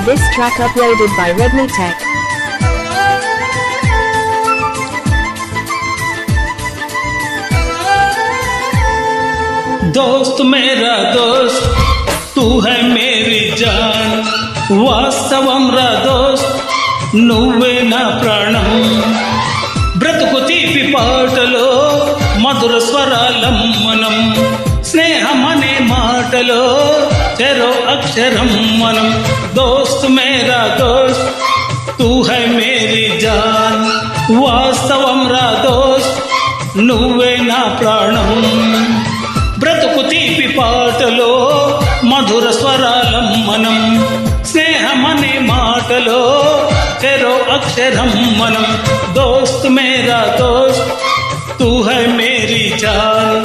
This track uploaded by Redmi Tech. दोस्त मेरा दोस्त तू है मेरी जान వాస్తవం రా దోస్త్ నువ్వే నా ప్రాణం బ్రతుకు తీపి పాటలో మధుర స్వరాలం మనం స్నేహం అనే మాటలో చెరో అక్షరం మనం దోస్త్ మేరా దోస్త్ తూ హై మేరీ జాన్ వాస్తవం రా దోస్త్ నువ్వే నా ప్రాణం బ్రతుకు తీపి పాటలో మధుర స్వరాలం మనం స్నేహమనే మాటలో చెరో అక్షరం మనం దోస్త్ మేరా దోస్త్ తూ హై మేరీ జాన్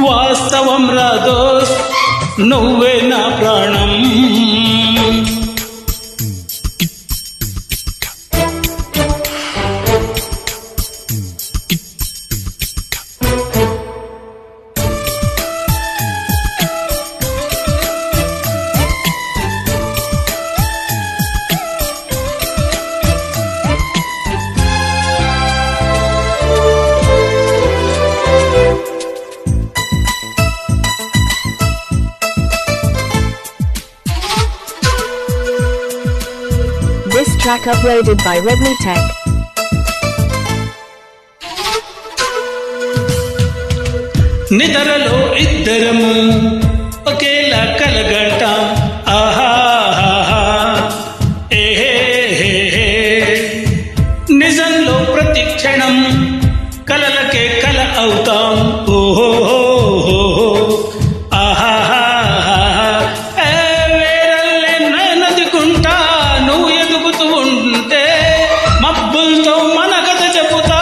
వాస్తవం రా దోస్త్ నువ్వే నా ప్రాణం This track uploaded by Redmi Tech. నిద్రలో ఇద్దరము ఒకేలా కలగంట ఆహాహా ఏహే నిజంలో ప్రతి క్షణం కలలకే కల అవుతాం ఓహో మబ్బులతో మన కథ చెబుతా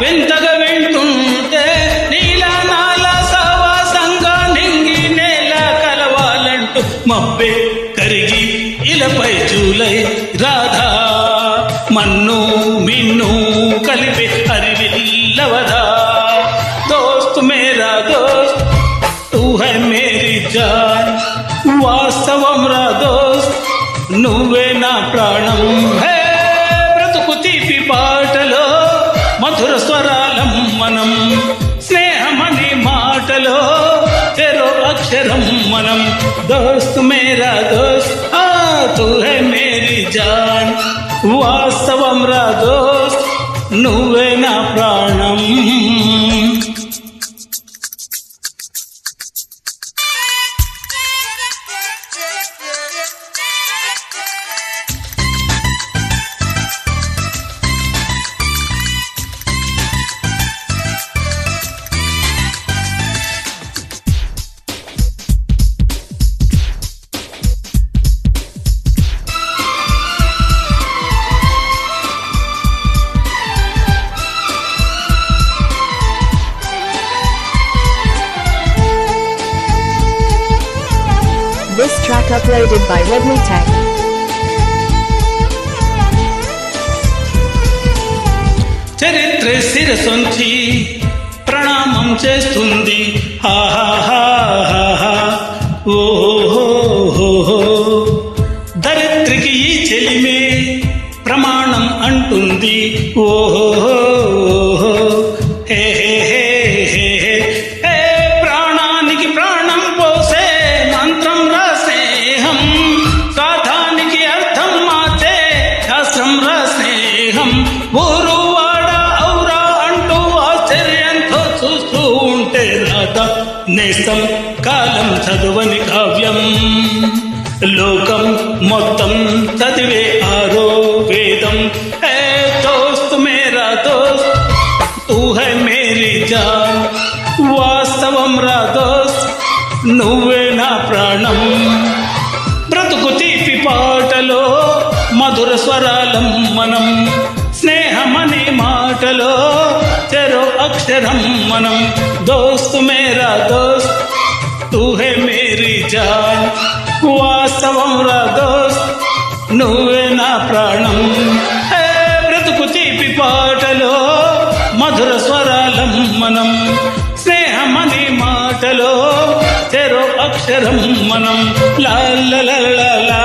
వింతగా వింటుంటే నీలా నాలా సావాసంగా నింగి నేల కలవాలంటూ మబ్బే కరిగి ఇలపై జూలై రాధా మన్ను మిన్ను కలిపి అరివిల్లవదా దోస్త్ మేరా దోస్త్ తూ హై మేరీ జాన్ వాస్తవం రా దోస్త్ నువ్వే నా ప్రాణం తీపి పాటలో మధుర స్వరాలం మనం స్నేహమనే మాటలో చెరో అక్షరం మనం దోస్త్ మేరా దోస్త్ తూ హై మేరీ జాన్ వాస్తవం రా దోస్త్ నువ్వే నా ప్రాణం This track uploaded by Redmi Tech. చరిత్ర శిరసొంచి ప్రణామం చేస్తుంది హాహాహా ఓహో దరిద్రికి ఈ చెలిమే ప్రమాణం అంటుంది ఓహో హే ప్రాణానికి ప్రాణం పోసే మంత్రం రా స్నేహం గాథానికి అర్థం మార్చే శాస్త్రం రా స్నేహం ఊరు వాడ ఔరా అంటూ ఆశ్చర్యంతో చూస్తూ ఉంటే రాధా నేస్తం కాలం చదువని కావ్యం లోకం మొత్తం చదివే ఆరో వేదం హే దోస్త్ మేరా దోస్త్ తూ హై మేరీ జాన్ వాస్తవం రా దోస్త్ నువ్వే నా ప్రాణం బ్రతుకు తీపి పాటలో మధుర స్వరాలం మనం స్నేహమనే మాటలో చెరో అక్షరం మనం దోస్త్ మేరా దోస్త్ తూ హై మేరీ జాన్ వాస్తవం రా దోస్త్ నువ్వే నా ప్రాణం బ్రతుకు తీపి పాటలో మధుర స్వరాలం మనం స్నేహమనే మాటలో చెరో అక్షరం మనం లా లా లా లా